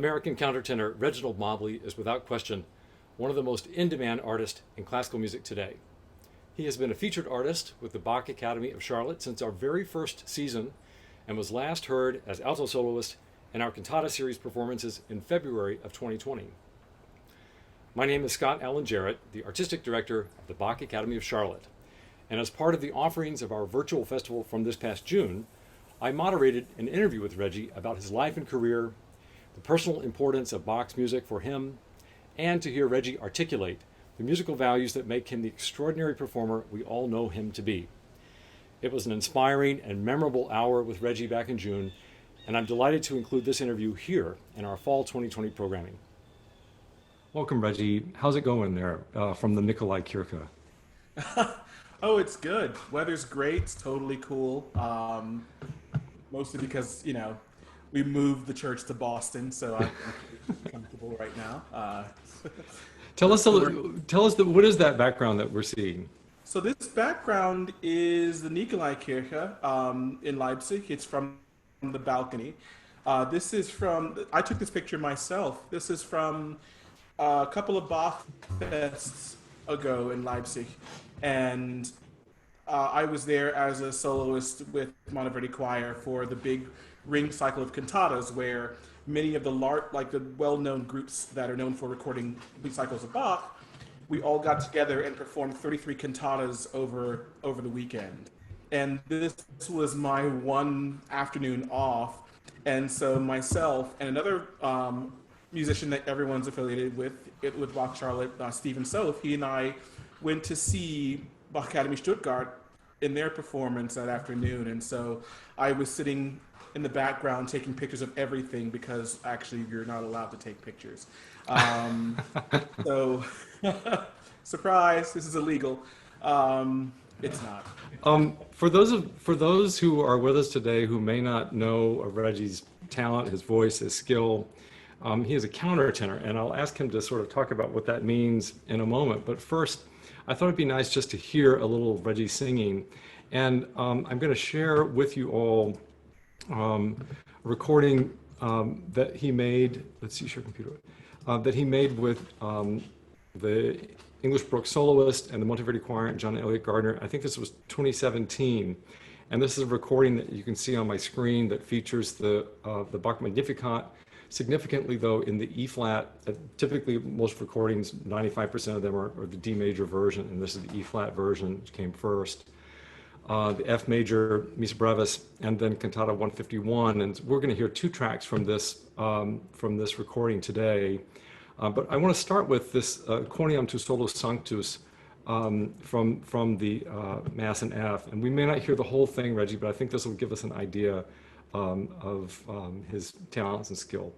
American countertenor Reginald Mobley is without question one of the most in-demand artists in classical music today. He has been a featured artist with the Bach Academy of Charlotte since our very first season and was last heard as alto soloist in our cantata series performances in February of 2020. My name is Scott Allen Jarrett, the Artistic Director of the Bach Academy of Charlotte, and as part of the offerings of our virtual festival from this past June, I moderated an interview with Reggie about his life and career, the personal importance of Bach's music for him, and to hear Reggie articulate the musical values that make him the extraordinary performer we all know him to be. It was an inspiring and memorable hour with Reggie back in June, and I'm delighted to include this interview here in our fall 2020 programming. Welcome, Reggie. How's it going there from the Nikolai Kirche? Oh, it's good. Weather's great. It's totally cool. Mostly because, we moved the church to Boston, so I'm comfortable right now. Tell us what is that background that we're seeing? So this background is the Nikolai Kirche in Leipzig. It's from the balcony. I took this picture myself. This is from a couple of Bach fests ago in Leipzig. And I was there as a soloist with Monteverdi Choir for the big ring cycle of cantatas, where many of the the well-known groups that are known for recording big cycles of Bach, we all got together and performed 33 cantatas over the weekend. And this was my one afternoon off. And so myself and another musician that everyone's affiliated with Bach Charlotte, Stephen Soth, he and I went to see Bach Academy Stuttgart in their performance that afternoon. And so I was sitting in the background taking pictures of everything because actually you're not allowed to take pictures. So, surprise, this is illegal. It's not. For those who are with us today who may not know of Reggie's talent, his voice, his skill, he is a countertenor, and I'll ask him to sort of talk about what that means in a moment. But first, I thought it'd be nice just to hear a little of Reggie singing. And I'm going to share with you all a recording that he made, let's see, share computer, that he made with the English Baroque soloist and the Monteverdi Choir and John Elliott Gardner. I think this was 2017. And this is a recording that you can see on my screen that features the Bach Magnificat, significantly though in the E flat. Typically most recordings, 95% of them are the D major version, and this is the E flat version, which came first. The F major, Missa Brevis, and then Cantata 151. And we're going to hear two tracks from this recording today. But I want to start with this Quoniam tu solus sanctus from the Mass in F. And we may not hear the whole thing, Reggie, but I think this will give us an idea of his talents and skill.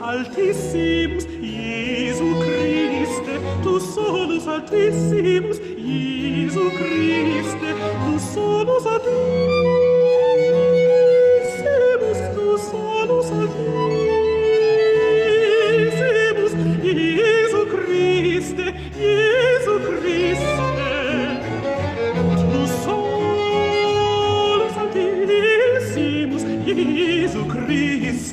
Altissimus, Iesu Christe, tu solus altissimus, Iesu Christe, Iesu Christe, tu solus Tu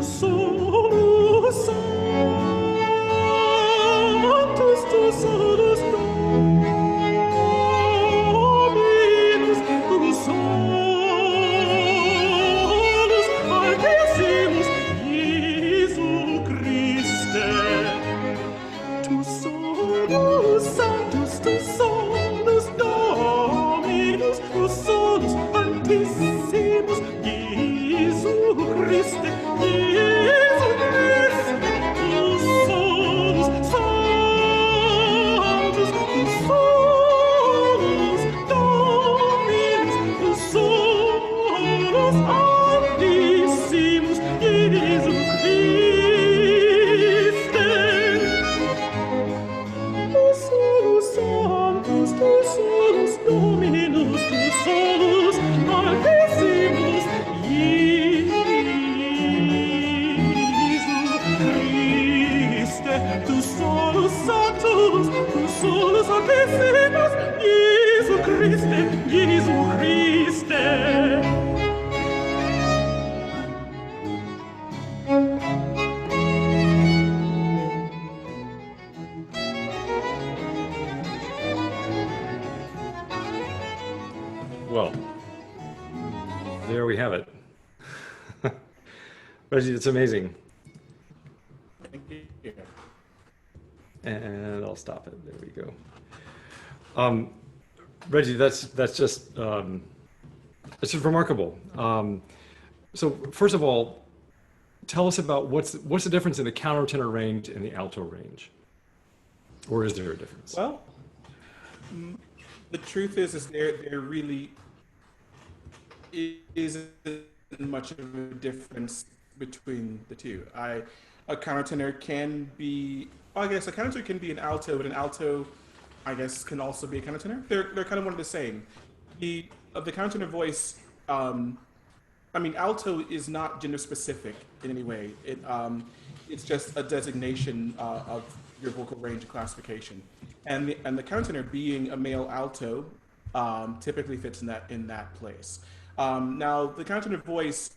solus sanctus, tu solus Dominus, tu solus altissimus, Iesu Christe. Tu solus sanctus, tu solus Dominus, tu solus altissimus, Iesu Christe, Iesu Christe, tu solus sanctus, tu solus Dominus, tu solus altissimus, Iesu Christe. Tu solus sanctus, tu solus Dominus, tu solus altissimus, Iesu Christe. Tu solus sanctus, tu solus altissimus, Iesu Christe, Iesu Christe. Well, there we have it. Reggie, it's amazing. Thank you. And I'll stop it. There we go. Reggie, that's just remarkable. So first of all, tell us about what's the difference in the countertenor range and the alto range, or is there a difference? Well, the truth is there really isn't much of a difference between the two. A countertenor can be, I guess a countertenor can be an alto, but an alto, I guess, can also be a countertenor. They're kind of one of the same. The countertenor voice, I mean, alto is not gender specific in any way. It's just a designation of your vocal range and classification. And the countertenor, being a male alto, typically fits in that place. Now, the countertenor voice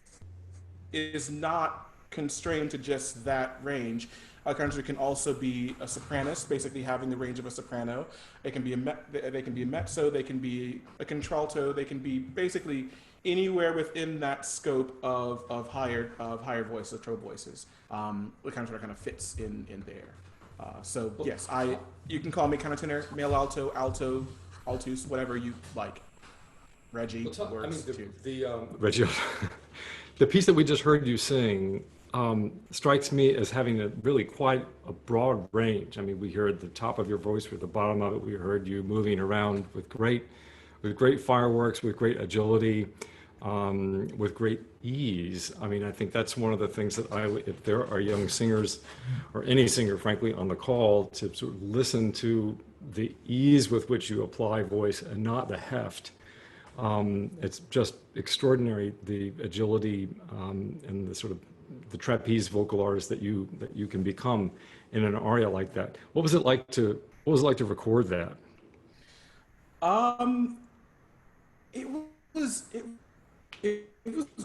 is not constrained to just that range. A countertenor can also be a sopranos, basically having the range of a soprano. It can be they can be a mezzo, they can be a contralto, they can be basically anywhere within that scope of higher voices, of trope voices. The countertenor kind of fits in there. So yes, you can call me countertenor, male alto, alto, altus, whatever you like. Reggie works too. Reggie, the piece that we just heard you sing strikes me as having really quite a broad range. I mean, we heard the top of your voice with the bottom of it. We heard you moving around with great fireworks, with great agility, with great ease. I mean, I think that's one of the things that if there are young singers, or any singer, frankly, on the call, to sort of listen to the ease with which you apply voice and not the heft. It's just extraordinary, the agility and the sort of the trapeze vocal artist that you can become in an aria like that. What was it like to record that? It was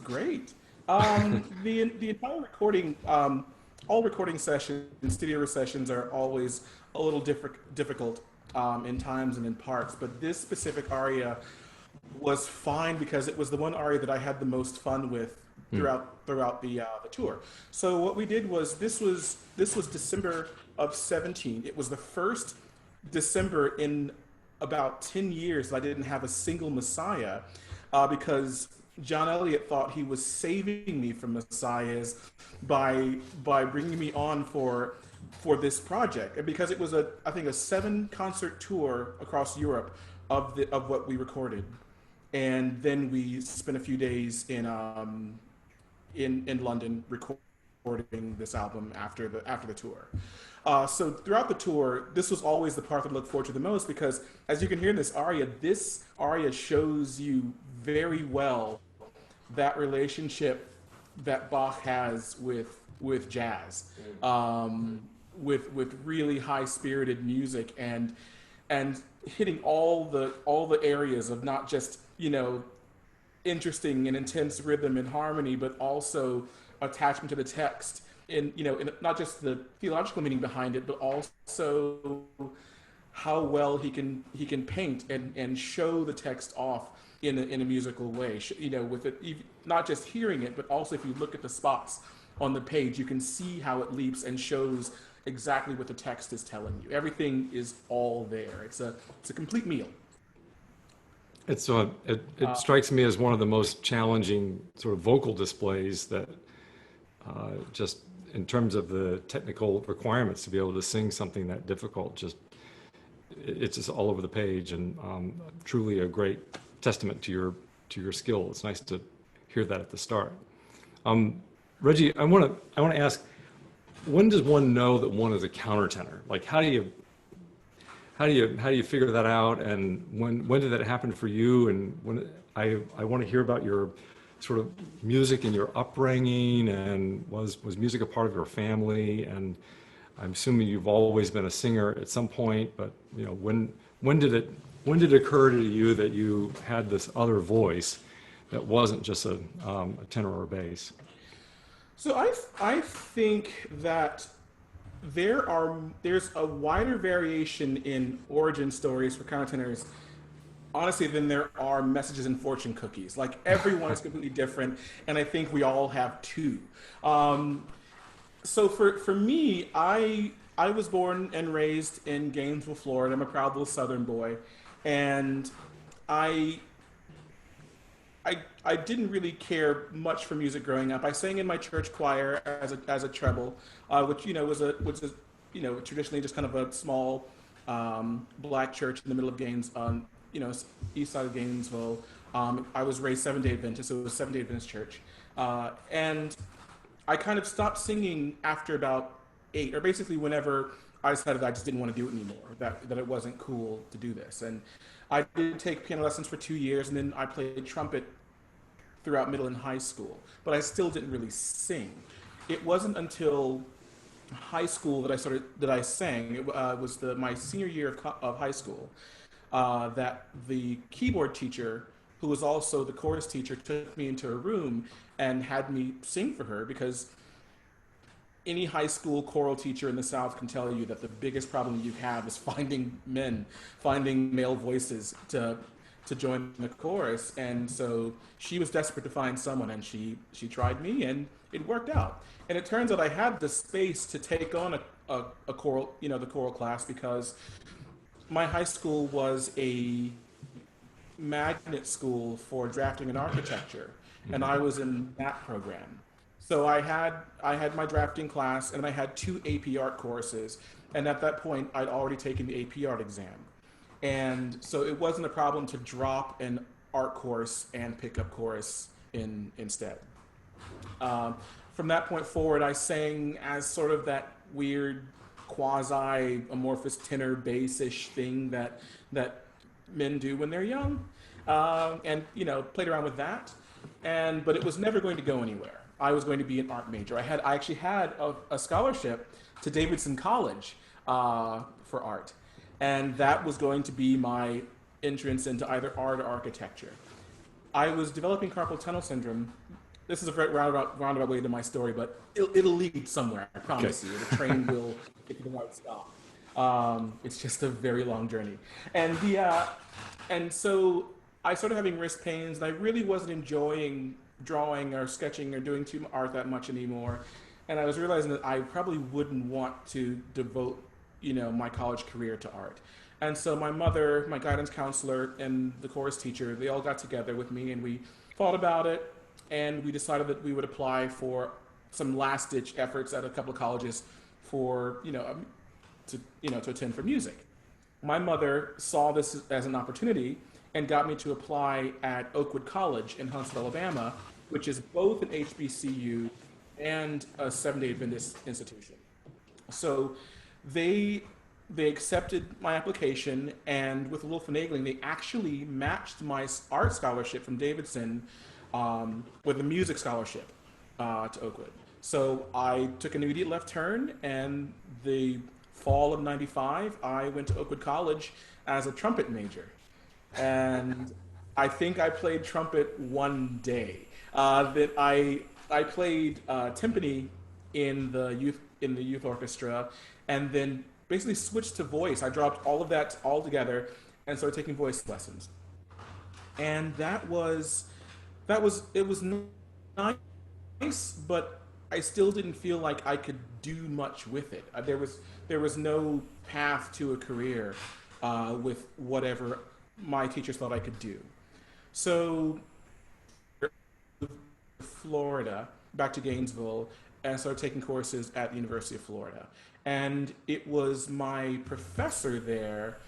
great. The entire recording, all recording sessions, studio sessions are always a little difficult in times and in parts, but this specific aria was fine because it was the one aria that I had the most fun with throughout the tour. So what we did was this was December of 17. It was the first December in about 10 years that I didn't have a single Messiah, because John Elliott thought he was saving me from Messiahs by bringing me on for this project, and because it was I think a 7-concert tour across Europe of what we recorded, and then we spent a few days in London recording this album after the tour. So throughout the tour, this was always the part that I looked forward to the most, because as you can hear in this aria shows you very well that relationship that Bach has with jazz, with really high-spirited music, and and hitting all the areas of not just, you know, interesting and intense rhythm and harmony, but also attachment to the text, in, you know, in not just the theological meaning behind it, but also how well he can paint and show the text off in a musical way. You know, with it, not just hearing it, but also if you look at the spots on the page, you can see how it leaps and shows exactly what the text is telling you. Everything is all there. It's a complete meal. It strikes me as one of the most challenging sort of vocal displays that just in terms of the technical requirements to be able to sing something that difficult, it's just all over the page, and truly a great testament to your skill. It's nice to hear that at the start. Reggie, I want to ask, when does one know that one is a countertenor? Like, how do you figure that out, and when did that happen for you? And when I want to hear about your sort of music and your upbringing, and was music a part of your family? And I'm assuming you've always been a singer at some point, but you know, when did it occur to you that you had this other voice that wasn't just a tenor or bass? So I think that there's a wider variation in origin stories for countertenors, honestly, than there are messages in fortune cookies. Like, everyone is completely different, and I think we all have two. So for me, I was born and raised in Gainesville, Florida. I'm a proud little Southern boy, and I I didn't really care much for music growing up. I sang in my church choir as a treble, which was a traditionally just kind of a small black church in the middle of east side of Gainesville. I was raised Seventh Day Adventist, so it was Seventh Day Adventist church, and I kind of stopped singing after about 8, or basically whenever I decided I just didn't want to do it anymore. That it wasn't cool to do this, and I did take piano lessons for 2 years, and then I played trumpet throughout middle and high school, but I still didn't really sing. It wasn't until high school that I sang. It was my senior year of high school that the keyboard teacher, who was also the chorus teacher, took me into a room and had me sing for her, because any high school choral teacher in the South can tell you that the biggest problem you have is finding male voices to join the chorus. And so she was desperate to find someone, and she tried me, and it worked out. And it turns out I had the space to take on a choral, the choral class, because my high school was a magnet school for drafting and architecture, and I was in that program. So I had my drafting class, and I had 2 AP Art courses, and at that point I'd already taken the AP Art exam. And so it wasn't a problem to drop an art course and pick up chorus instead. From that point forward, I sang as sort of that weird quasi-amorphous tenor bass-ish thing that men do when they're young, and played around with that. But it was never going to go anywhere. I was going to be an art major. I actually had a scholarship to Davidson College for art, and that was going to be my entrance into either art or architecture. I was developing carpal tunnel syndrome. This is a very roundabout way to my story, but it'll lead somewhere. I promise you. The train will get to the right stop. It's just a very long journey, and so I started having wrist pains, and I really wasn't enjoying drawing or sketching or doing art that much anymore. And I was realizing that I probably wouldn't want to devote, my college career to art. And so my mother, my guidance counselor, and the chorus teacher, they all got together with me, and we thought about it, and we decided that we would apply for some last-ditch efforts at a couple of colleges for, to attend for music. My mother saw this as an opportunity and got me to apply at Oakwood College in Huntsville, Alabama, which is both an HBCU and a Seventh-day Adventist institution. So they accepted my application, and with a little finagling, they actually matched my art scholarship from Davidson with a music scholarship to Oakwood. So I took an immediate left turn, and the fall of '95, I went to Oakwood College as a trumpet major, and I think I played trumpet one day. That I played timpani in the youth orchestra, and then basically switched to voice. I dropped all of that all together and started taking voice lessons. And it was nice, but I still didn't feel like I could do much with it. There was no path to a career with whatever my teachers thought I could do. So Florida, back to Gainesville, and started taking courses at the University of Florida. And it was my professor there,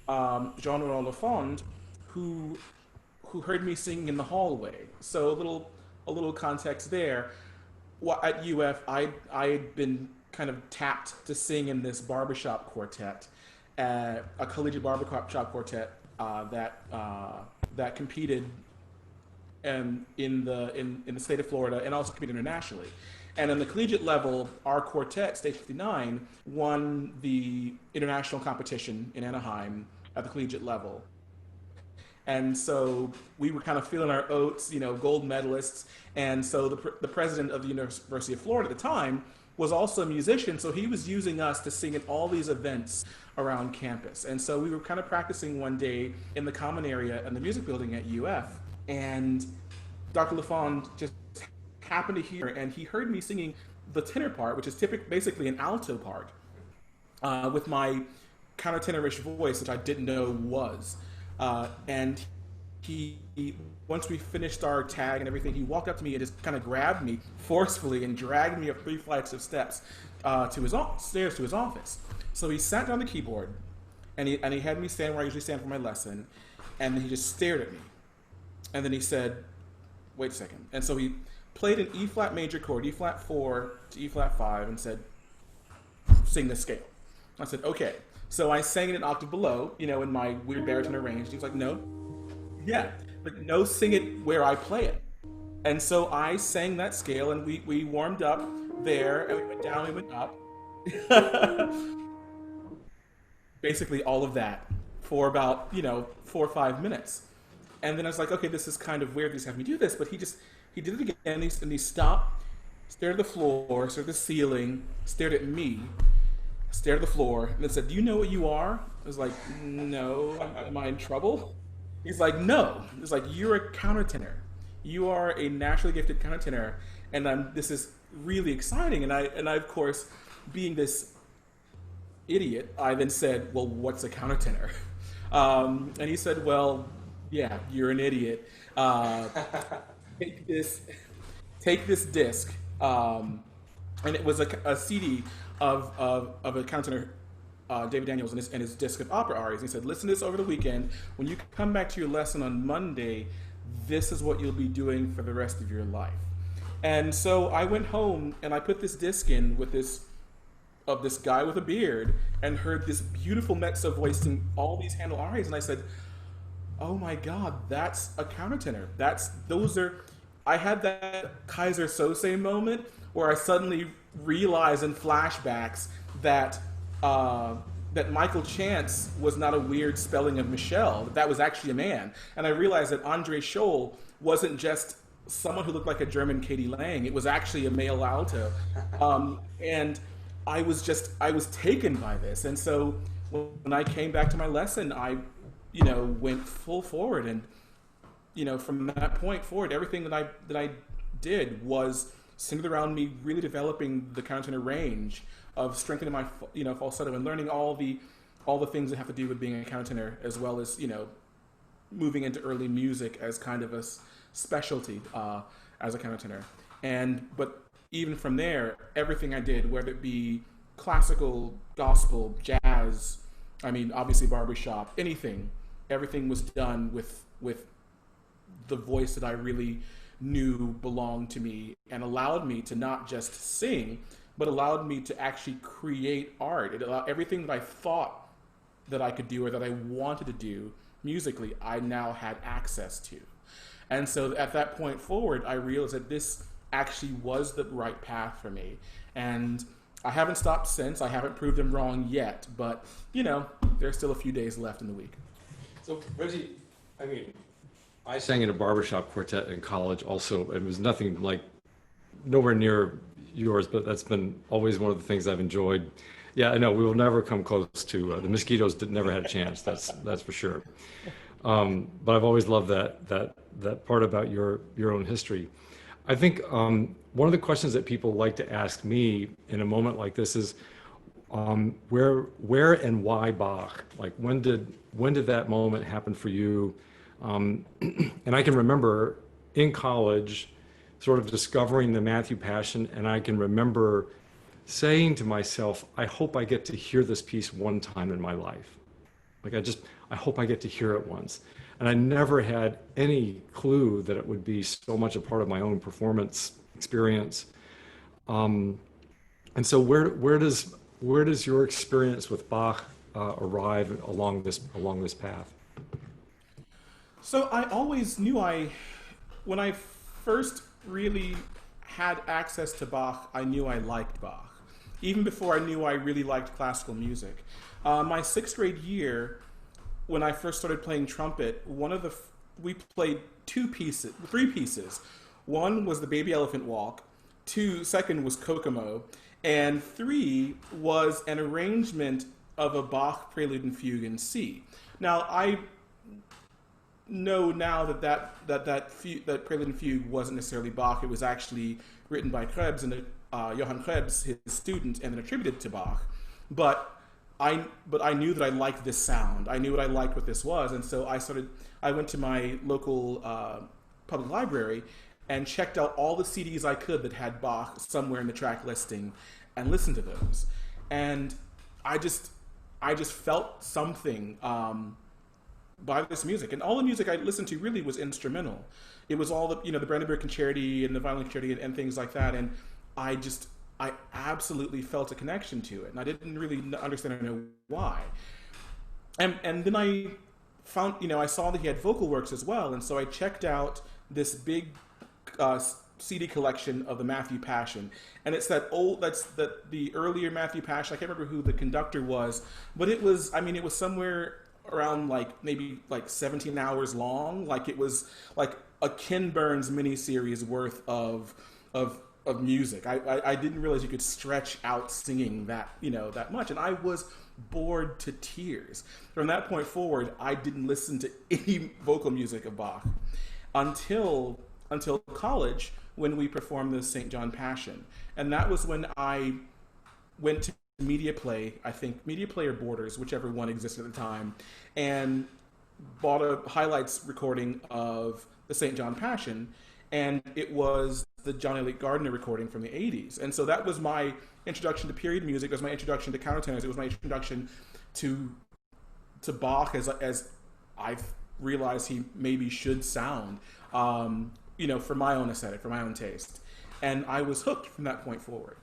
Jean-Laurent Lafond, who heard me singing in the hallway. So a little context there. At UF, I had been kind of tapped to sing in this barbershop quartet, a collegiate barbershop quartet that competed in the state of Florida and also competed internationally. And on the collegiate level, our quartet, Stage 59, won the international competition in Anaheim at the collegiate level. And so we were kind of feeling our oats, gold medalists. And so the president of the University of Florida at the time was also a musician, so he was using us to sing at all these events around campus. And so we were kind of practicing one day in the common area in the music building at UF, and Dr. Lafond just happened to hear, and he heard me singing the tenor part, which is basically an alto part, with my countertenorish voice, which I didn't know was. And he, once we finished our tag and everything, he walked up to me and just kind of grabbed me forcefully and dragged me up 3 flights of steps to his stairs to his office. So he sat down the keyboard, and he had me stand where I usually stand for my lesson, and he just stared at me. And then he said, "Wait a second." And so he played an E flat major chord, E flat 4 to E flat 5, and said, "Sing this scale." I said, "Okay." So I sang it an octave below, in my weird baritone range. He was like, "No." "Yeah, but no, sing it where I play it." And so I sang that scale, and we warmed up there, and we went down, we went up. Basically all of that for about, 4 or 5 minutes. And then I was like, okay, this is kind of weird, he's having me do this, but he did it again, and he stopped, stared at the floor, stared at the ceiling, stared at me, stared at the floor, and then said, "Do you know what you are?" I was like, "No, am I in trouble?" He's like, "No." It's like, "You're a countertenor. You are a naturally gifted countertenor, and this is really exciting." And I, of course, being this idiot, I then said, "Well, what's a countertenor?" And he said, "Well, yeah, you're an idiot. Take this disc," and it was a CD of a countertenor, David Daniels, and his disc of opera arias. And he said, "Listen to this over the weekend. When you come back to your lesson on Monday, this is what you'll be doing for the rest of your life." And so I went home and I put this disc in with this guy with a beard, and heard this beautiful mezzo voicing all these Handel arias, and I said, "Oh my God, that's a countertenor. I had that Kaiser Sose moment where I suddenly realized in flashbacks that Michael Chance was not a weird spelling of Michelle, that was actually a man. And I realized that Andre Scholl wasn't just someone who looked like a German Katie Lang, it was actually a male alto. And I was taken by this. And so when I came back to my lesson, I went full forward, and from that point forward, everything that I did was centered around me really developing the countertenor range, of strengthening my falsetto, and learning all the things that have to do with being a countertenor, as well as moving into early music as kind of a specialty as a countertenor. But even from there, everything I did, whether it be classical, gospel, jazz, obviously barbershop, everything was done with the voice that I really knew belonged to me, and allowed me to not just sing, but allowed me to actually create art. It allowed everything that I thought that I could do or that I wanted to do musically, I now had access to. And so at that point forward, I realized that this actually was the right path for me. And I haven't stopped since. I haven't proved him wrong yet, but there's still a few days left in the week. So Reggie, I mean, I sang in a barbershop quartet in college also. It was nothing like, nowhere near yours, but that's been always one of the things I've enjoyed. Yeah, I know we will never come close to the Mosquitoes. Never had a chance. That's for sure. But I've always loved that part about your own history. I think one of the questions that people like to ask me in a moment like this is, where and why Bach? Like when did that moment happen for you? And I can remember in college, sort of discovering the Matthew Passion, and I can remember saying to myself, I hope I get to hear this piece one time in my life. Like I hope I get to hear it once. And I never had any clue that it would be so much a part of my own performance experience. And so where does your experience with Bach arrive along this path? So I always knew when I first really had access to Bach, I knew I liked Bach. Even before I knew I really liked classical music. My 6th grade year, when I first started playing trumpet, we played three pieces. One was the Baby Elephant Walk, second was Kokomo, and 3 was an arrangement of a Bach Prelude and Fugue in C. Now I know now that Prelude and Fugue wasn't necessarily Bach. It was actually written by Krebs and Johann Krebs, his student, and then attributed to Bach. But I knew that I liked this sound. I knew what I liked what this was, and so I went to my local public library and checked out all the CDs I could that had Bach somewhere in the track listing, and listened to those. And I just felt something by this music, and all the music I listened to really was instrumental. It was all the Brandenburg Concerti and the Violin Concerti and things like that, and I absolutely felt a connection to it, and I didn't really understand or know why. And then I found, I saw that he had vocal works as well, and so I checked out this big CD collection of the Matthew Passion, and it's the earlier Matthew Passion. I can't remember who the conductor was, but it was somewhere around maybe 17 hours long. Like it was like a Ken Burns miniseries worth of music. I didn't realize you could stretch out singing that much, and I was bored to tears. From that point forward, I didn't listen to any vocal music of Bach until college, when we performed the St. John Passion, and that was when I went to Media Play, I think Media Play or Borders, whichever one existed at the time, and bought a highlights recording of the St. John Passion, and it was the John Elliott Gardner recording from the 80s. And so that was my introduction to period music. It was my introduction to countertenors. It was my introduction to Bach as I realized he maybe should sound, for my own aesthetic, for my own taste. And I was hooked from that point forward.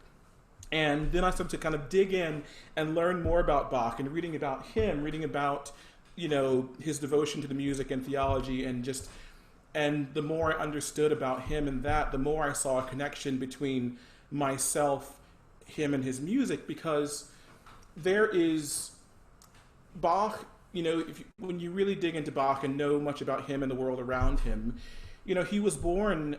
And then I started to kind of dig in and learn more about Bach, and reading about him, reading about, his devotion to the music and theology, and the more I understood about him and the more I saw a connection between myself, him, and his music, because there is Bach, when you really dig into Bach and know much about him and the world around him, he was born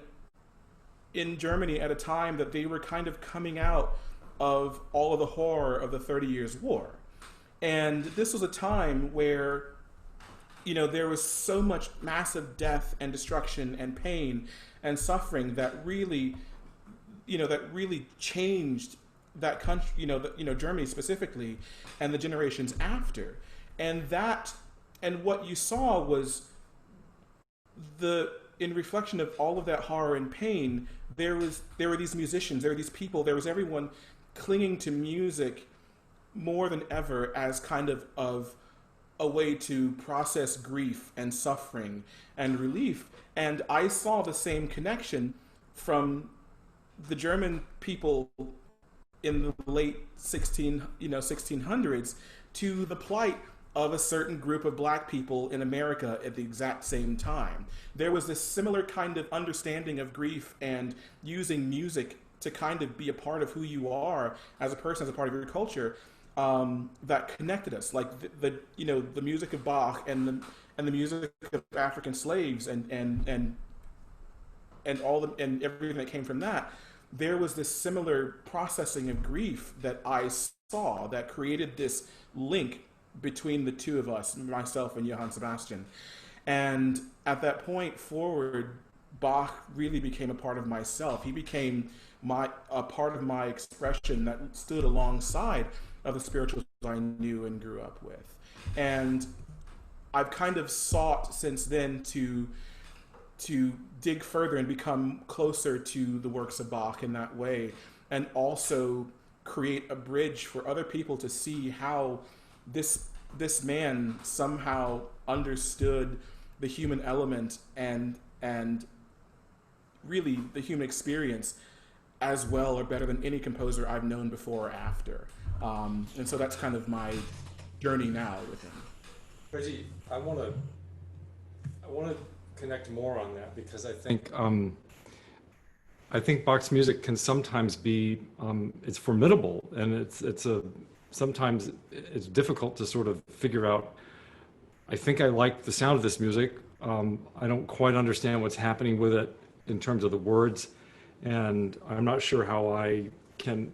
in Germany at a time that they were kind of coming out of all of the horror of the 30 Years' War. And this was a time where, there was so much massive death and destruction and pain and suffering that really, changed that country, Germany specifically, and the generations after. And what you saw was in reflection of all of that horror and pain, there were these musicians, there were these people, there was everyone clinging to music more than ever as kind of a way to process grief and suffering and relief. And I saw the same connection from the German people in the late 1600s to the plight of a certain group of black people in America at the exact same time. There was this similar kind of understanding of grief and using music to kind of be a part of who you are as a person, as a part of your culture, that connected us. Like the music of Bach and the music of African slaves and all and everything that came from that. There was this similar processing of grief that I saw that created this link between the two of us, myself and Johann Sebastian. And at that point forward, Bach really became a part of myself. He became a part of my expression that stood alongside of the spirituals I knew and grew up with. And I've kind of sought since then to dig further and become closer to the works of Bach in that way, and also create a bridge for other people to see how this man somehow understood the human element and really the human experience as well or better than any composer I've known before or after. And so that's kind of my journey now with him. Reggie, I want to connect more on that, because I think Bach's music can sometimes be it's formidable, and sometimes it's difficult to sort of figure out. I think I like the sound of this music. I don't quite understand what's happening with it in terms of the words, and I'm not sure how I can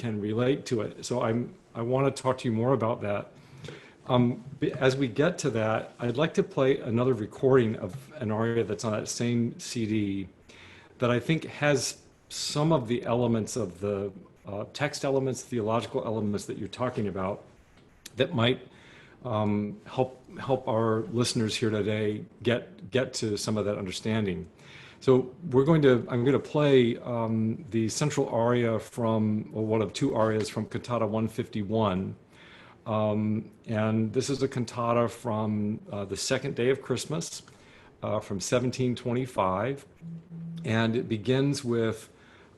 relate to it. So I want to talk to you more about that. As we get to that, I'd like to play another recording of an aria that's on that same CD that I think has some of the elements of the text elements, theological elements that you're talking about that might help our listeners here today get to some of that understanding. So I'm going to play the central aria from, well, one of two arias from Cantata 151. And this is a cantata from the second day of Christmas, from 1725. And it begins with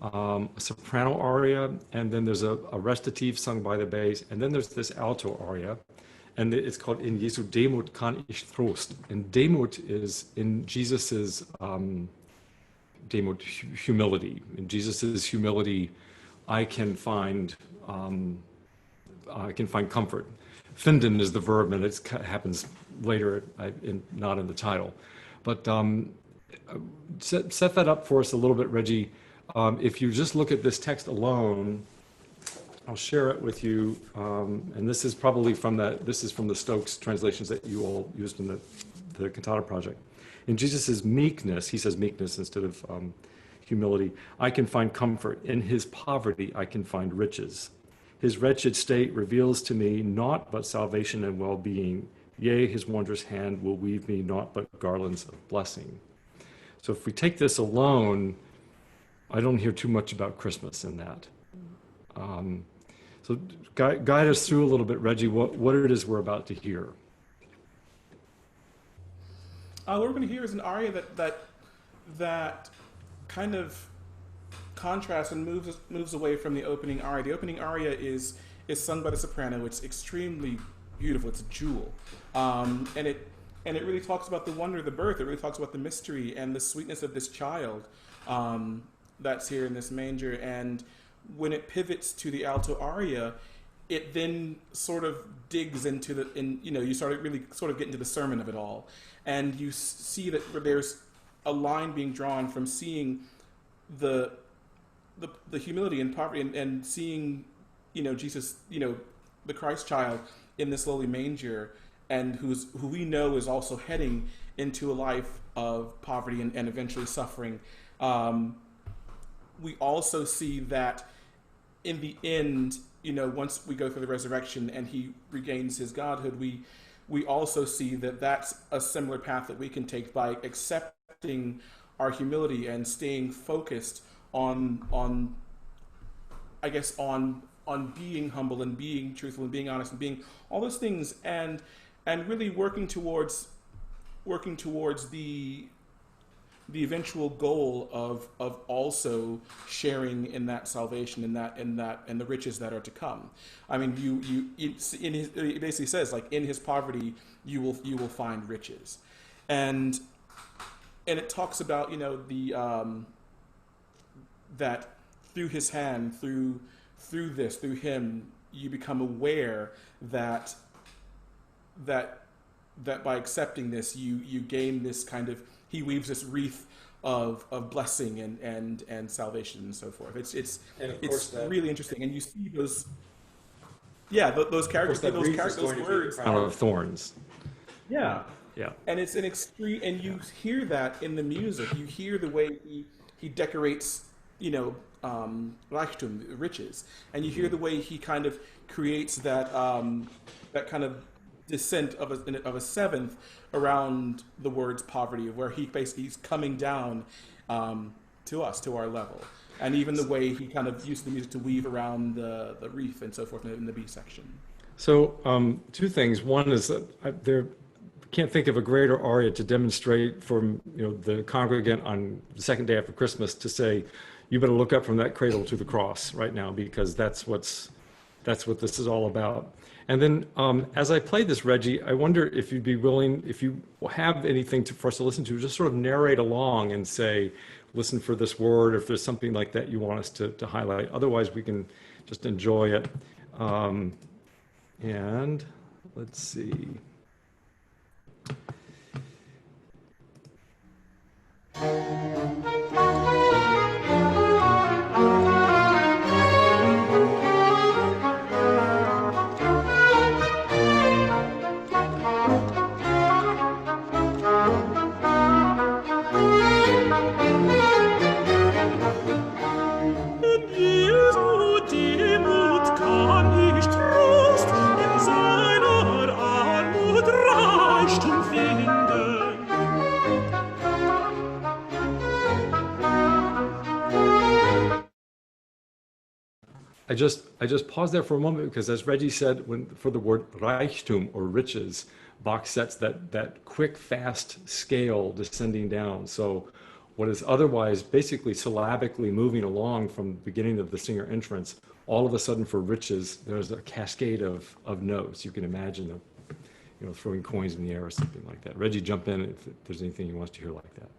a soprano aria, and then there's a recitative sung by the bass, and then there's this alto aria. And it's called In Jesu Demut kann ich Trost. And Demut is in Jesus's Demut, humility. In Jesus's humility, I can find comfort. Finden is the verb, and it happens later, not in the title. But set that up for us a little bit, Reggie. If you just look at this text alone, I'll share it with you. And this is probably from the Stokes translations that you all used in the Cantata project. In Jesus' meekness, he says meekness instead of humility, I can find comfort. In his poverty, I can find riches. His wretched state reveals to me naught but salvation and well-being. Yea, his wondrous hand will weave me naught but garlands of blessing. So if we take this alone, I don't hear too much about Christmas in that. So guide us through a little bit, Reggie, what it is we're about to hear. What we're going to hear is an aria that kind of contrasts and moves away from the opening aria. The opening aria is sung by the soprano. It's extremely beautiful. It's a jewel, and it really talks about the wonder of the birth. It really talks about the mystery and the sweetness of this child that's here in this manger. And when it pivots to the alto aria, it then sort of digs into you start to really sort of get into the sermon of it all, and you see that there's a line being drawn from seeing the humility and poverty and seeing, Jesus, the Christ child in this lowly manger, and who we know is also heading into a life of poverty and eventually suffering. We also see that in the end, once we go through the resurrection and he regains his godhood, we also see that that's a similar path that we can take by accepting our humility and staying focused on being humble and being truthful and being honest and being all those things, and really working towards the eventual goal of also sharing in that salvation and the riches that are to come. I mean, it basically says, like, in his poverty you will find riches, and it talks about that through his hand, through him, you become aware that by accepting this, you gain this kind of, he weaves this wreath of blessing and salvation and so forth. It's really interesting, and you see those those characters, those words, crown of thorns. Yeah. Yeah. And it's an extreme, and you hear that in the music. You hear the way he decorates, Reichtum, riches, and you hear the way he kind of creates that that kind of descent of a seventh around the words poverty, where he's coming down to us, to our level, and even the way he kind of used the music to weave around the wreath and so forth in the B section. So two things. One is that there can't think of a greater aria to demonstrate for the congregant on the second day after Christmas to say, you better look up from that cradle to the cross right now, because that's what this is all about. And then as I play this, Reggie, I wonder if you'd be willing, if you have anything for us to listen to, just sort of narrate along and say, listen for this word, or if there's something like that you want us to highlight. Otherwise, we can just enjoy it. And let's see. I just paused there for a moment because, as Reggie said, for the word Reichtum or riches, Bach sets that quick, fast scale descending down. So what is otherwise basically syllabically moving along from the beginning of the singer entrance, all of a sudden for riches, there's a cascade of notes. You can imagine throwing coins in the air or something like that. Reggie, jump in if there's anything you want us to hear like that.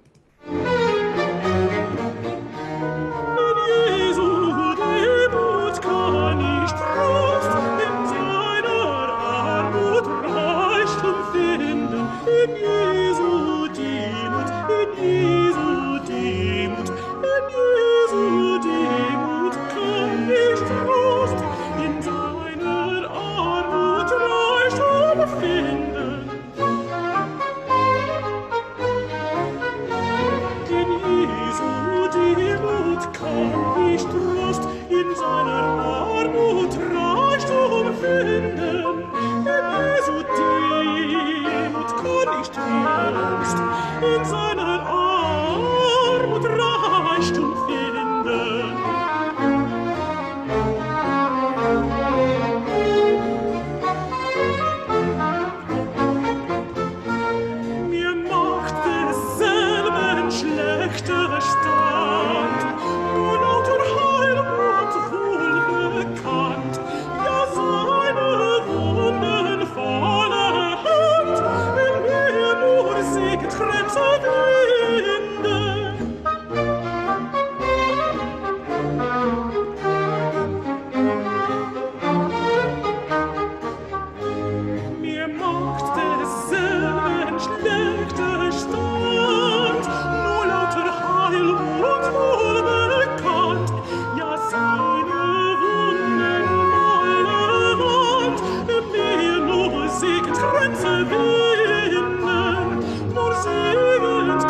Grenze winden, nur segend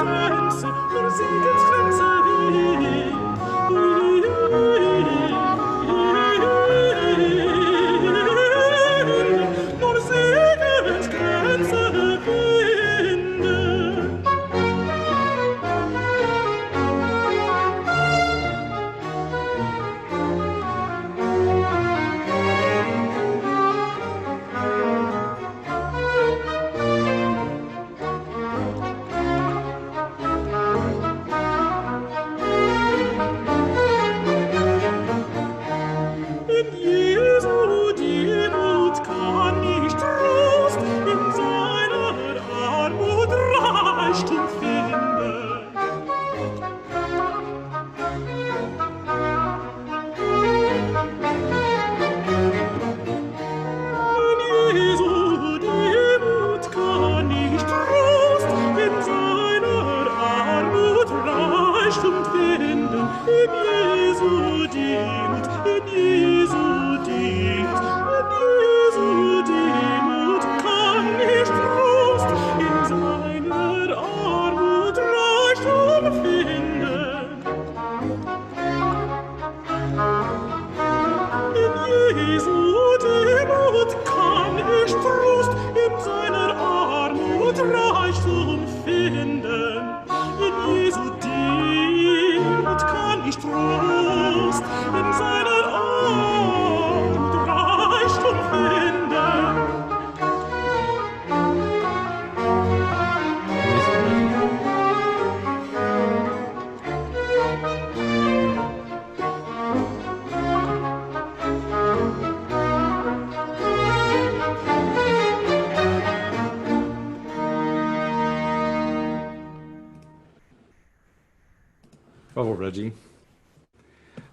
Oh, Reggie.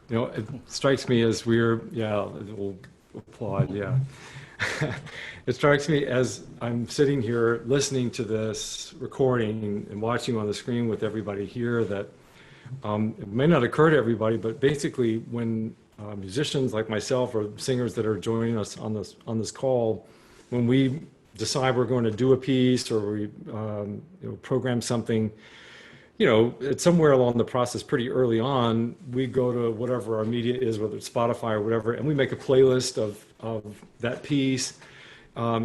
It strikes me as we'll applaud, yeah. It strikes me as I'm sitting here listening to this recording and watching on the screen with everybody here that it may not occur to everybody, but basically when musicians like myself or singers that are joining us on this call, when we decide we're going to do a piece or we program something, it's somewhere along the process pretty early on, we go to whatever our media is, whether it's Spotify or whatever, and we make a playlist of that piece.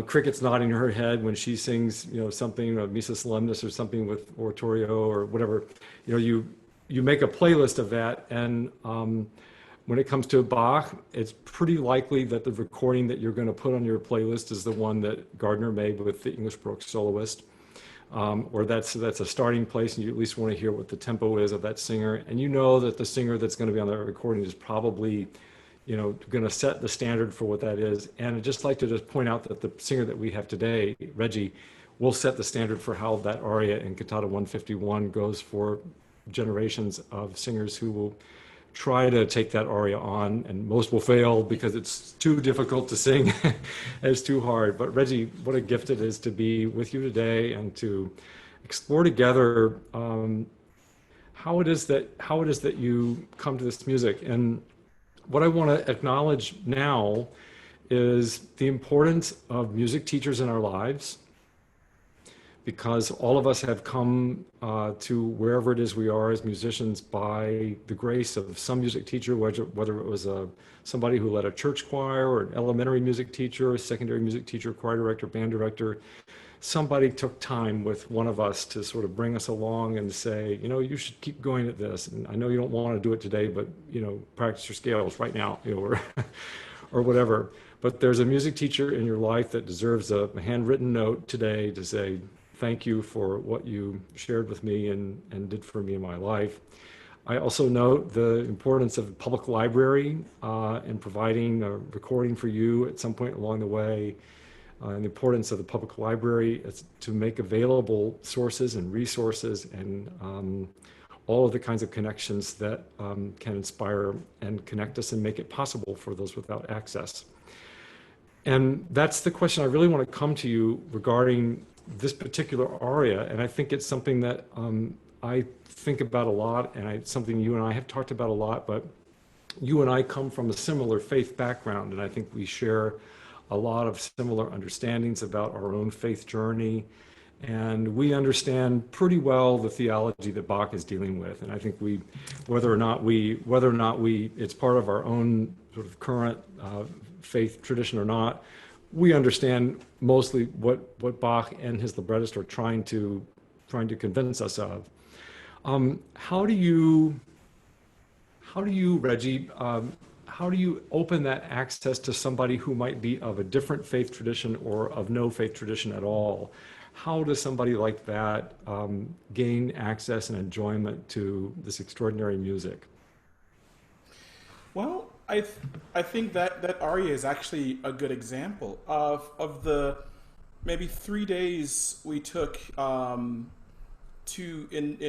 Cricket's nodding her head when she sings, something, Missa Solemnis or something with oratorio or whatever. You make a playlist of that, and when it comes to Bach, it's pretty likely that the recording that you're going to put on your playlist is the one that Gardner made with the English Baroque soloist. Or that's a starting place, and you at least want to hear what the tempo is of that singer, and that the singer that's going to be on that recording is probably, going to set the standard for what that is. And I'd just like to point out that the singer that we have today, Reggie, will set the standard for how that aria in Cantata 151 goes for generations of singers who will try to take that aria on, and most will fail because it's too difficult to sing. It's too hard. But Reggie, what a gift it is to be with you today and to explore together how it is that you come to this music. And what I want to acknowledge now is the importance of music teachers in our lives, because all of us have come to wherever it is we are as musicians by the grace of some music teacher, whether it was somebody who led a church choir or an elementary music teacher, a secondary music teacher, choir director, band director. Somebody took time with one of us to sort of bring us along and say, you should keep going at this. And I know you don't want to do it today, but, practice your scales right now, or whatever. But there's a music teacher in your life that deserves a handwritten note today to say, thank you for what you shared with me and did for me in my life. I also note the importance of the public library and providing a recording for you at some point along the way, and the importance of the public library to make available sources and resources and all of the kinds of connections that can inspire and connect us and make it possible for those without access. And that's the question I really want to come to you regarding this particular aria, and I think it's something that I think about a lot, and something you and I have talked about a lot, but you and I come from a similar faith background, and I think we share a lot of similar understandings about our own faith journey, and we understand pretty well the theology that Bach is dealing with, and I think whether or not it's part of our own sort of current faith tradition or not, we understand mostly what Bach and his librettist are trying to convince us of. How do you, Reggie, how do you open that access to somebody who might be of a different faith tradition or of no faith tradition at all? How does somebody like that gain access and enjoyment to this extraordinary music? Well, I think that aria is actually a good example of the maybe 3 days we took in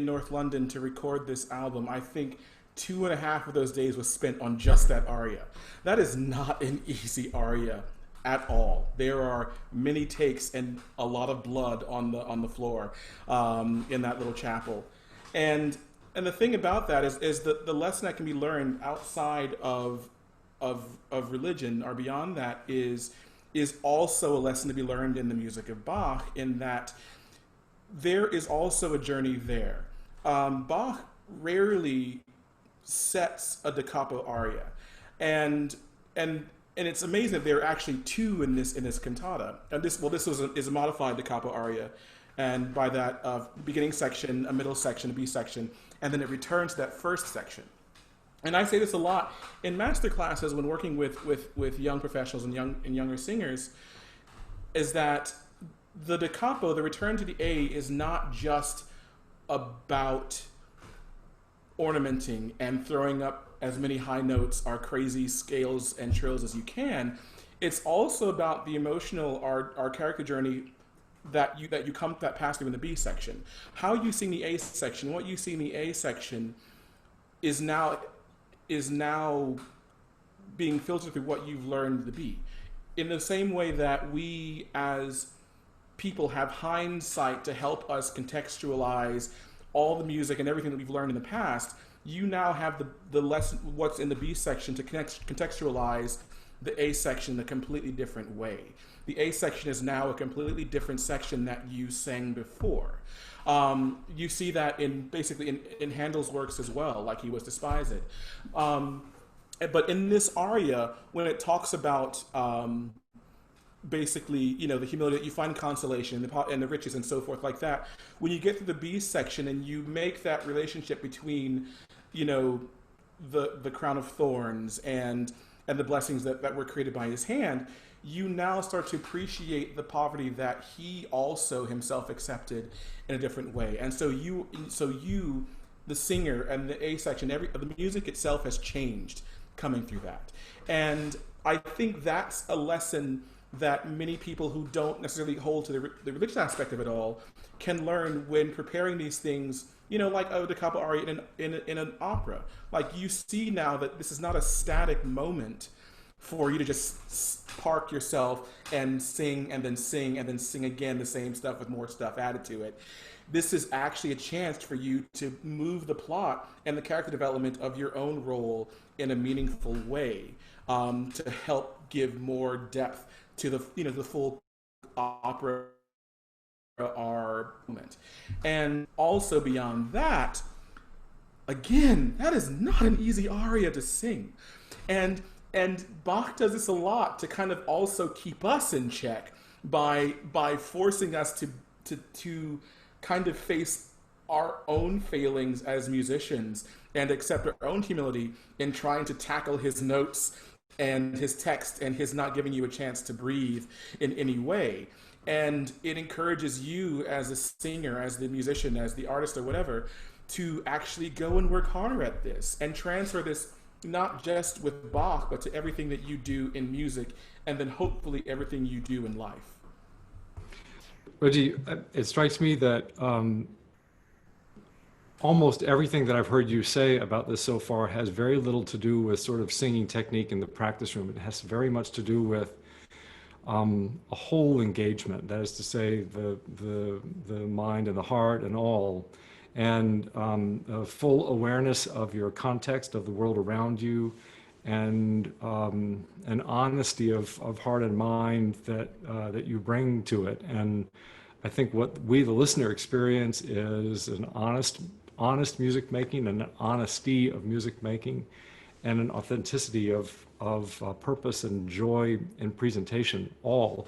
North London to record this album. I think 2.5 of those days was spent on just that aria. That is not an easy aria at all. There are many takes and a lot of blood on the floor in that little chapel. And the thing about that is that the lesson that can be learned outside of religion or beyond that is also a lesson to be learned in the music of Bach, in that there is also a journey there. Bach rarely sets a da capo aria, and it's amazing that there are actually two in this cantata. And this is a modified da capo aria, and by that beginning section, a middle section, a B section, and then it returns to that first section. And I say this a lot in master classes when working with young professionals and younger singers, is that the da capo, the return to the A, is not just about ornamenting and throwing up as many high notes or crazy scales and trills as you can. It's also about the emotional our character journey that you pass through in the B section. How you sing the A section, what you see in the A section is now is now being filtered through what you've learned to be. In the same way that we as people have hindsight to help us contextualize all the music and everything that we've learned in the past, you now have the lesson, what's in the B section, to contextualize the A section in a completely different way. The A section is now a completely different section that you sang before. You see that in basically in Handel's works as well, like he was despised. But in this aria, when it talks about basically, you know, the humility that you find consolation and the riches and so forth like that, when you get to the B section and you make that relationship between, you know, the crown of thorns and the blessings that were created by his hand, you now start to appreciate the poverty that he also himself accepted in a different way. And so you, the singer and the A section, the music itself has changed coming through that. And I think that's a lesson that many people who don't necessarily hold to the religious aspect of it all can learn when preparing these things, you know, like da capo aria in an opera. Like, you see now that this is not a static moment for you to just park yourself and sing and then sing and then sing again the same stuff with more stuff added to it. This is actually a chance for you to move the plot and the character development of your own role in a meaningful way, to help give more depth to the, you know, the full opera moment. And also beyond that, again, that is not an easy aria to sing. And Bach does this a lot to kind of also keep us in check by forcing us to kind of face our own failings as musicians and accept our own humility in trying to tackle his notes and his text and his not giving you a chance to breathe in any way. And it encourages you as a singer, as the musician, as the artist or whatever, to actually go and work harder at this and transfer this not just with Bach, but to everything that you do in music, and then hopefully everything you do in life. Reggie, it strikes me that almost everything that I've heard you say about this so far has very little to do with sort of singing technique in the practice room. It has very much to do with a whole engagement, that is to say, the mind and the heart and all, and a full awareness of your context, of the world around you, and an honesty of heart and mind that you bring to it. And I think what we, the listener, experience is an honest music making, and an honesty of music making, and an authenticity of purpose and joy in presentation. All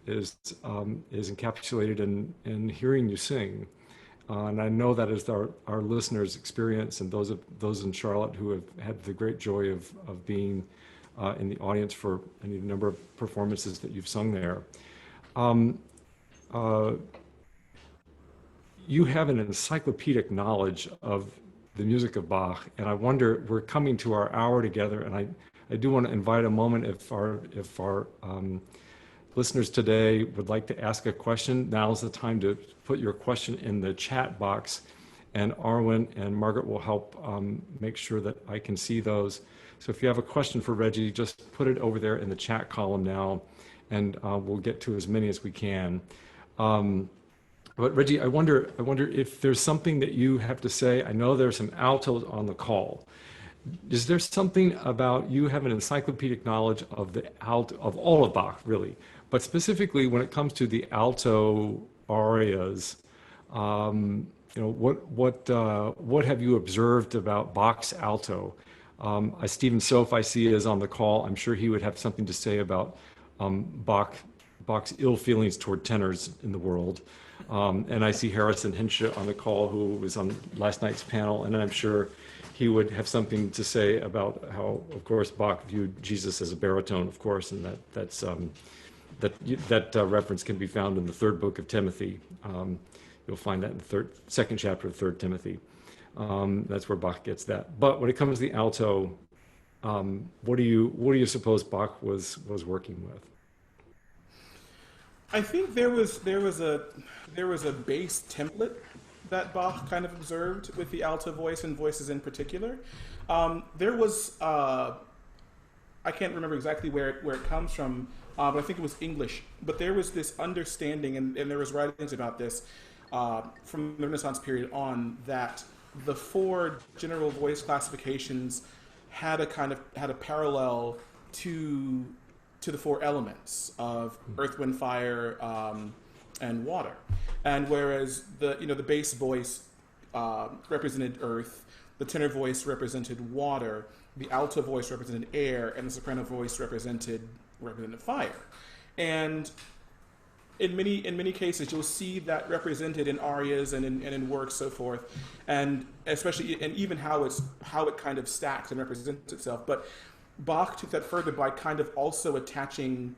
is encapsulated in hearing you sing. And I know that is our listeners' experience, and those in Charlotte who have had the great joy of being in the audience for any number of performances that you've sung there. You have an encyclopedic knowledge of the music of Bach, and I wonder, we're coming to our hour together, and I do want to invite a moment if our listeners today would like to ask a question. Now's the time to put your question in the chat box, and Arwen and Margaret will help make sure that I can see those. So if you have a question for Reggie, just put it over there in the chat column now, and we'll get to as many as we can. But Reggie, I wonder if there's something that you have to say. I know there's some altos on the call. Is there something about, you have an encyclopedic knowledge of of all of Bach, really, but specifically when it comes to the alto arias, you know, what have you observed about Bach's alto? Stephen Sof, I see, is on the call. I'm sure he would have something to say about Bach's ill feelings toward tenors in the world. And I see Harrison Hinsche on the call, who was on last night's panel, and I'm sure he would have something to say about how, of course, Bach viewed Jesus as a baritone, of course, and that reference can be found in the third book of Timothy. You'll find that in the second chapter of 3 Timothy. That's where Bach gets that. But when it comes to the alto, what do you suppose Bach was working with? I think there was a base template that Bach kind of observed with the alto voice and voices in particular. There was I can't remember exactly where it comes from, but I think it was English. But there was this understanding, and there was writings about this from the Renaissance period on, that the four general voice classifications had a parallel to the four elements of earth, wind, fire, and water. And whereas the bass voice represented earth, the tenor voice represented water, the alto voice represented air, and the soprano voice represented fire. And in many cases, you'll see that represented in arias and in works, so forth, and especially and even how it kind of stacks and represents itself. But Bach took that further by kind of also attaching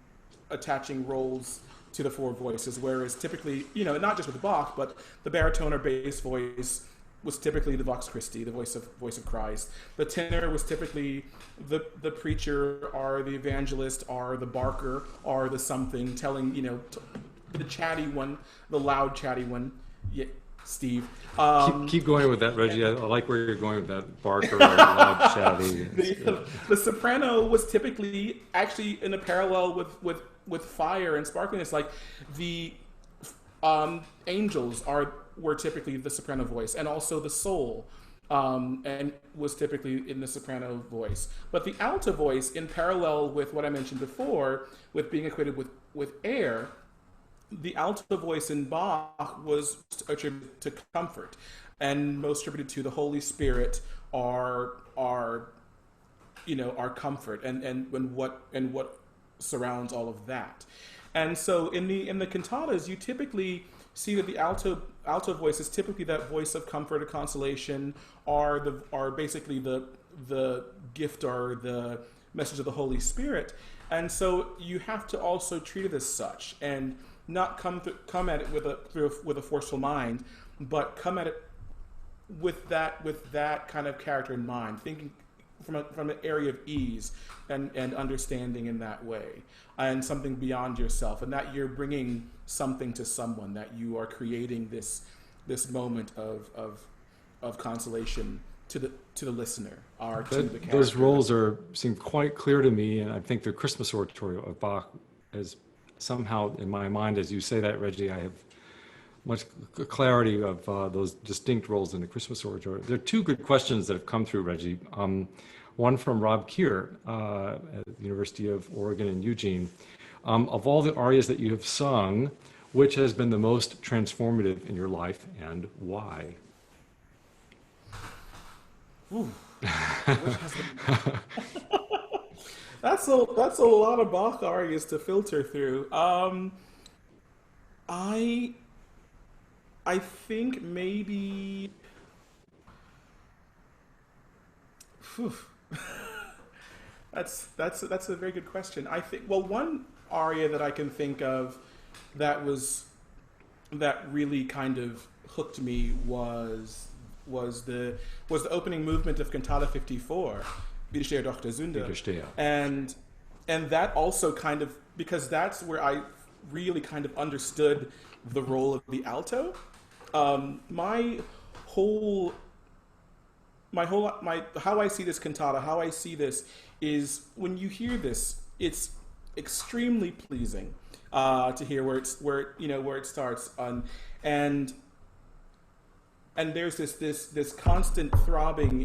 roles to the four voices, whereas typically, not just with Bach, but the baritone or bass voice was typically the vox Christi, the voice of Christ. The tenor was typically the preacher or the evangelist or the barker or the something, telling, the chatty one, the loud chatty one. Yeah, Steve. Keep going with that, Reggie. I like where you're going with that, barker or loud chatty. The soprano was typically actually in a parallel with fire and sparkliness, like the angels were typically the soprano voice, and also the soul and was typically in the soprano voice. But the alto voice, in parallel with what I mentioned before, with being equated with air, the alto voice in Bach was attributed to comfort, and most attributed to the Holy Spirit, our comfort, and what surrounds all of that. And so in the cantatas, you typically see that the alto voice is typically that voice of comfort or consolation, are basically the gift or the message of the Holy Spirit. And so you have to also treat it as such, and not come at it with a forceful mind, but come at it with that kind of character in mind, thinking from an area of ease and understanding in that way, and something beyond yourself, and that you're bringing something to someone, that you are creating this moment of consolation to the listener, or to the character. Those roles seem quite clear to me, and I think the Christmas oratorio of Bach is somehow in my mind, as you say that, Reggie, I have much clarity of those distinct roles in the Christmas oratorio. There are two good questions that have come through, Reggie. One from Rob Keir at the University of Oregon in Eugene. Of all the arias that you have sung, which has been the most transformative in your life, and why? Ooh. That's a lot of Bach arias to filter through. I think maybe. That's a very good question. I think, well, one aria that I can think of that really kind of hooked me was the opening movement of Cantata 54, Widersteher doch der Sünde. Widersteher. And that also kind of, because that's where I really kind of understood the role of the alto. How I see this cantata, how I see this is, when you hear this, it's extremely pleasing to hear where it starts, and there's this constant throbbing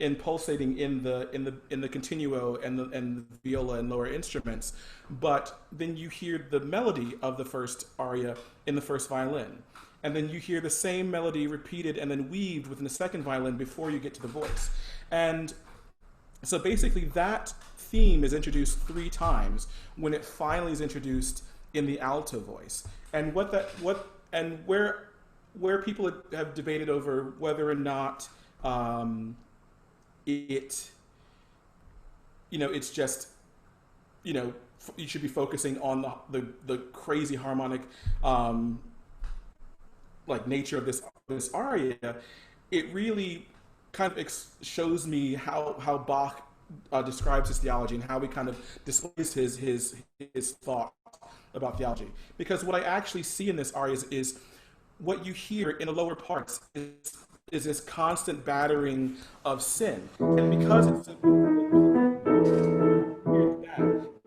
in pulsating in the continuo and the viola and lower instruments, but then you hear the melody of the first aria in the first violin, and then you hear the same melody repeated and then weaved within the second violin before you get to the voice. And so basically that theme is introduced 3 times when it finally is introduced in the alto voice. And where people have debated over whether or not it's just, you should be focusing on the crazy harmonic nature of this aria. It really kind of shows me how Bach describes his theology, and how he kind of displays his thought about theology. Because what I actually see in this aria is what you hear in the lower parts is this constant battering of sin. And because it's so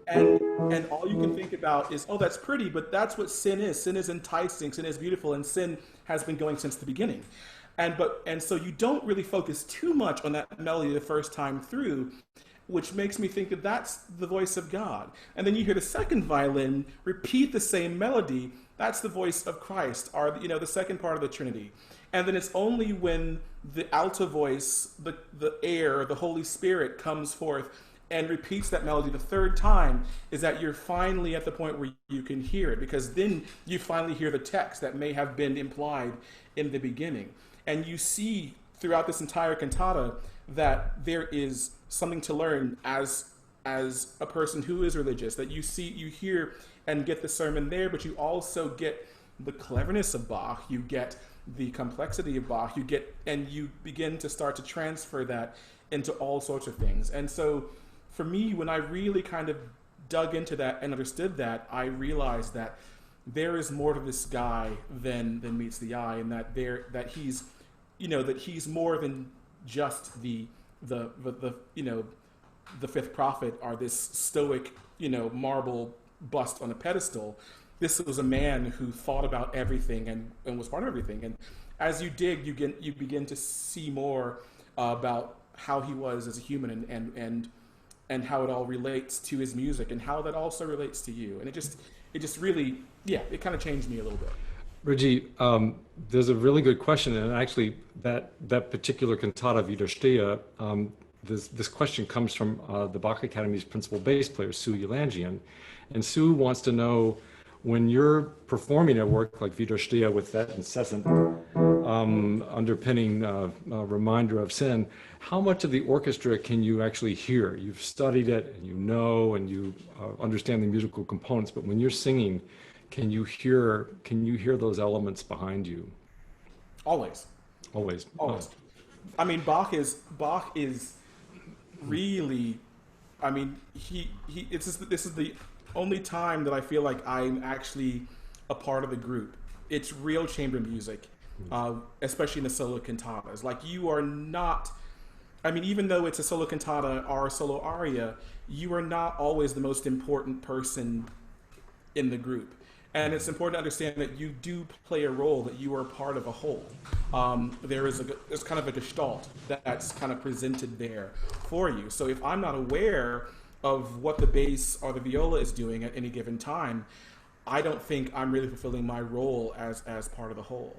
that, and all you can think about is, oh, that's pretty, but that's what sin is. Sin is enticing, sin is beautiful, and sin has been going since the beginning. And so you don't really focus too much on that melody the first time through, which makes me think that that's the voice of God. And then you hear the second violin repeat the same melody. That's the voice of Christ, or the second part of the Trinity. And then it's only when the alto voice, the air, the Holy Spirit comes forth and repeats that melody the third time, is that you're finally at the point where you can hear it, because then you finally hear the text that may have been implied in the beginning. And you see throughout this entire cantata that there is something to learn as a person who is religious, that you hear and get the sermon there, but you also get the cleverness of Bach, you get the complexity of Bach, and you begin to start to transfer that into all sorts of things. And so for me, when I really kind of dug into that and understood that, I realized that there is more to this guy than meets the eye, and that he's more than just the fifth prophet, or this stoic marble bust on a pedestal. This was a man who thought about everything and was part of everything. And as you dig, you begin to see more about how he was as a human, and how it all relates to his music, and how that also relates to you. And it just really, it kind of changed me a little bit. Reggie, there's a really good question, and actually that particular cantata, Widerstehe, this question comes from the Bach Academy's principal bass player, Sue Yelangian. And Sue wants to know, when you're performing a work like Widerstehe with that incessant underpinning reminder of sin, how much of the orchestra can you actually hear? You've studied it, and and you understand the musical components, but when you're singing, can you hear those elements behind you? Always. Always. I mean, Bach is really, I mean, this is the only time that I feel like I'm actually a part of the group. It's real chamber music, especially in the solo cantatas. Like, you are not, I mean, even though it's a solo cantata or a solo aria, you are not always the most important person in the group. And it's important to understand that you do play a role, that you are part of a whole. There's kind of a gestalt that's kind of presented there for you. So if I'm not aware of what the bass or the viola is doing at any given time, I don't think I'm really fulfilling my role as part of the whole.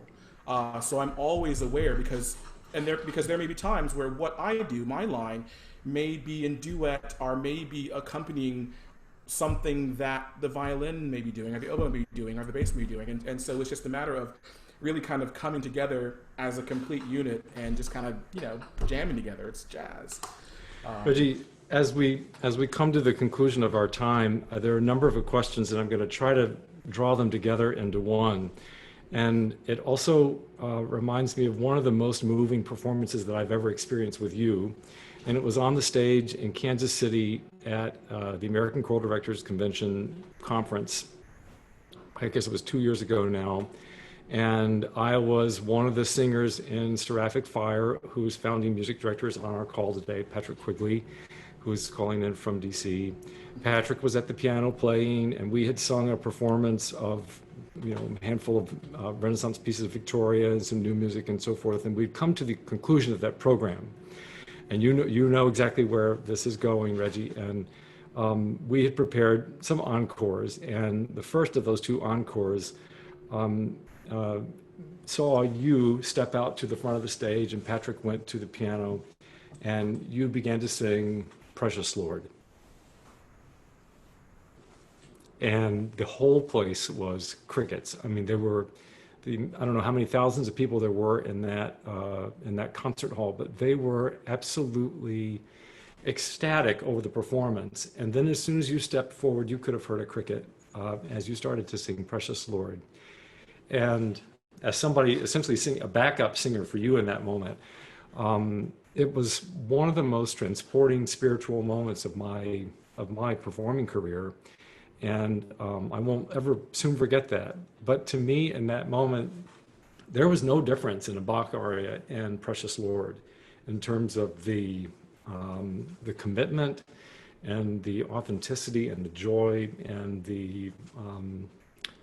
So I'm always aware, because there may be times where what I do, my line, may be in duet or may be accompanying something that the violin may be doing, or the oboe may be doing, or the bass may be doing. And so it's just a matter of really kind of coming together as a complete unit and just kind of, jamming together. It's jazz. Reggie, as we come to the conclusion of our time, there are a number of questions, and I'm going to try to draw them together into one. And it also reminds me of one of the most moving performances that I've ever experienced with you. And it was on the stage in Kansas City at the American Choral Directors Convention conference. I guess it was 2 years ago now. And I was one of the singers in Seraphic Fire, whose founding music director is on our call today, Patrick Quigley, who's calling in from DC. Patrick was at the piano playing, and we had sung a performance of a handful of Renaissance pieces of Victoria and some new music and so forth. And we'd come to the conclusion of that program. And you know exactly where this is going, Reggie. And we had prepared some encores, and the first of those two encores saw you step out to the front of the stage, and Patrick went to the piano, and you began to sing "Precious Lord." And the whole place was crickets. I mean, there were I don't know how many thousands of people there were in that concert hall, but they were absolutely ecstatic over the performance. And then as soon as you stepped forward, you could have heard a cricket as you started to sing "Precious Lord." And as somebody essentially a backup singer for you in that moment, it was one of the most transporting spiritual moments of my performing career. And I won't ever soon forget that. But to me, in that moment, there was no difference in a Bach aria and Precious Lord in terms of the commitment and the authenticity and the joy and the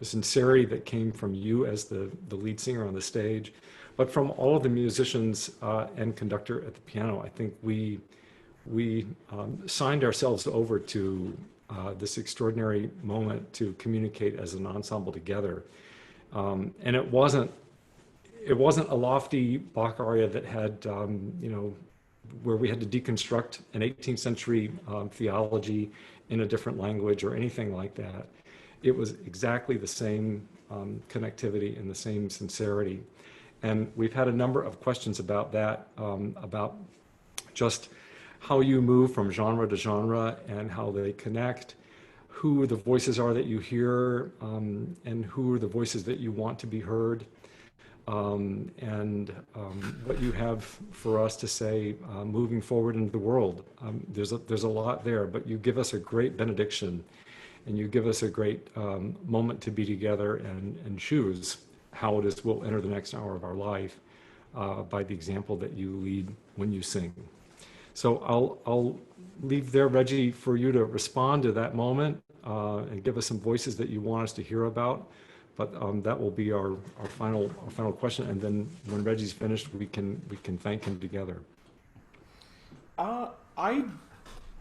sincerity that came from you as the lead singer on the stage, but from all of the musicians and conductor at the piano. I think we signed ourselves over to this extraordinary moment to communicate as an ensemble together. And it wasn't a lofty Bach aria that had, where we had to deconstruct an 18th century theology in a different language or anything like that. It was exactly the same connectivity and the same sincerity. And we've had a number of questions about that, about just how you move from genre to genre and how they connect, who the voices are that you hear, and who are the voices that you want to be heard, and what you have for us to say moving forward into the world. There's a lot there, but you give us a great benediction, and you give us a great moment to be together and choose how it is we'll enter the next hour of our life by the example that you lead when you sing. So I'll leave there, Reggie, for you to respond to that moment and give us some voices that you want us to hear about. But that will be our final question, and then when Reggie's finished, we can thank him together. The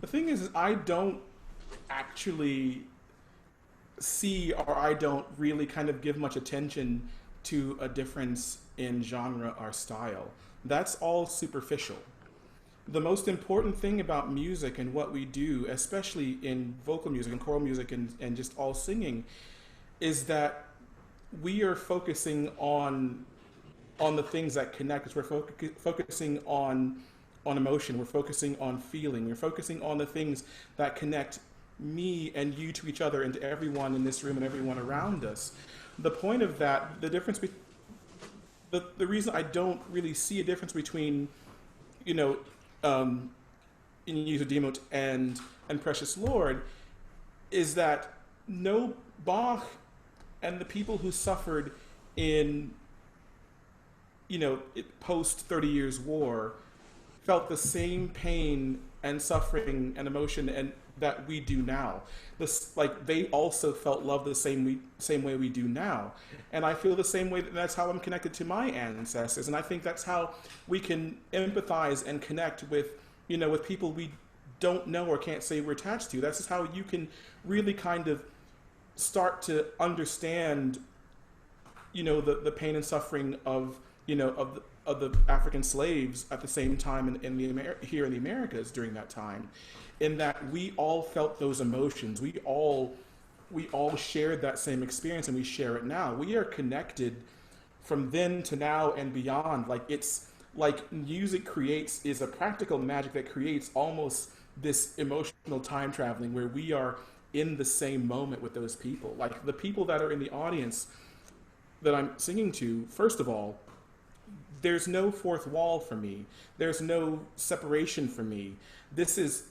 thing is I don't actually see, or I don't really kind of give much attention to a difference in genre or style. That's all superficial. The most important thing about music and what we do, especially in vocal music and choral music and just all singing, is that we are focusing on the things that connect us. We're focusing on emotion. We're focusing on feeling. We're focusing on the things that connect me and you to each other and to everyone in this room and everyone around us. The point of that, the reason I don't really see a difference between, Inigo Demot and Precious Lord, is that no Bach and the people who suffered in, post 30 Years War felt the same pain and suffering and emotion and that we do now. They also felt love the same way we do now. And I feel the same way. That's how I'm connected to my ancestors. And I think that's how we can empathize and connect with people we don't know or can't say we're attached to. That's just how you can really kind of start to understand, the pain and suffering of the African slaves at the same time here in the Americas during that time, in that we all felt those emotions. We all shared that same experience, and we share it now. We are connected from then to now and beyond. It's like music is a practical magic that creates almost this emotional time traveling where we are in the same moment with those people. Like the people that are in the audience that I'm singing to, first of all, there's no fourth wall for me. There's no separation for me.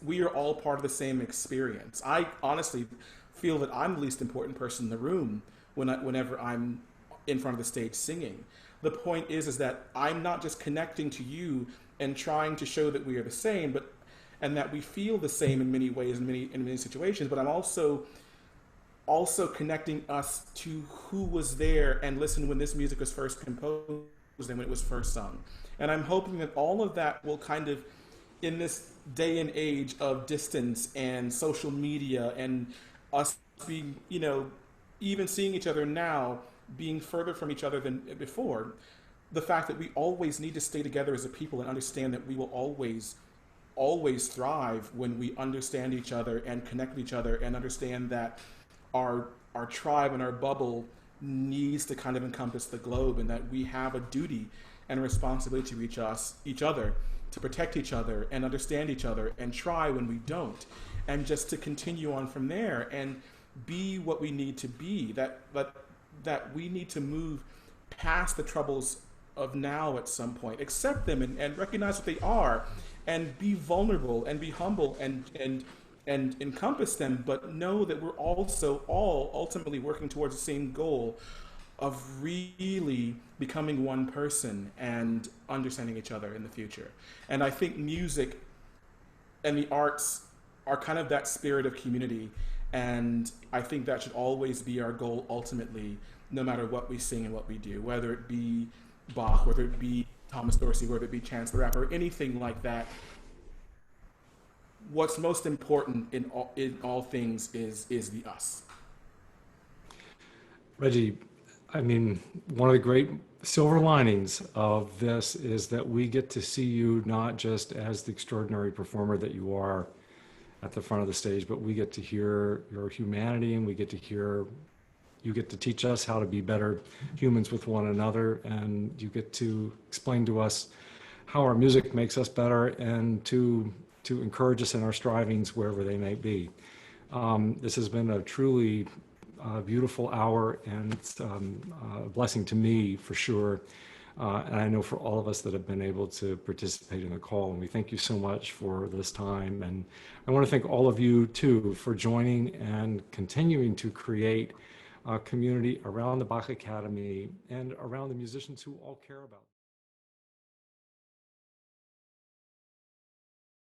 We are all part of the same experience. I honestly feel that I'm the least important person in the room whenever I'm in front of the stage singing. The point is that I'm not just connecting to you and trying to show that we are the same, and that we feel the same in many ways, in many situations, but I'm also connecting us to who was there and listened when this music was first composed and when it was first sung. And I'm hoping that all of that will kind of, in this day and age of distance and social media and us being, even seeing each other now, being further from each other than before, the fact that we always need to stay together as a people and understand that we will always thrive when we understand each other and connect with each other and understand that our tribe and our bubble needs to kind of encompass the globe, and that we have a duty and a responsibility to each other, to protect each other and understand each other and try when we don't, and just to continue on from there and be what we need to be, that we need to move past the troubles of now at some point, accept them and recognize what they are, and be vulnerable and be humble and encompass them, but know that we're also all ultimately working towards the same goal of really becoming one person and understanding each other in the future. And I think music and the arts are kind of that spirit of community. And I think that should always be our goal ultimately, no matter what we sing and what we do, whether it be Bach, whether it be Thomas Dorsey, whether it be Chance the Rapper, anything like that. What's most important in all things is the us. Reggie, I mean, one of the great silver linings of this is that we get to see you not just as the extraordinary performer that you are at the front of the stage, but we get to hear your humanity, and we get to hear, you get to teach us how to be better humans with one another, and you get to explain to us how our music makes us better, and to encourage us in our strivings wherever they may be. This has been a truly beautiful hour, and it's a blessing to me for sure. And I know for all of us that have been able to participate in the call, and we thank you so much for this time. And I want to thank all of you too for joining and continuing to create a community around the Bach Academy and around the musicians who all care about it.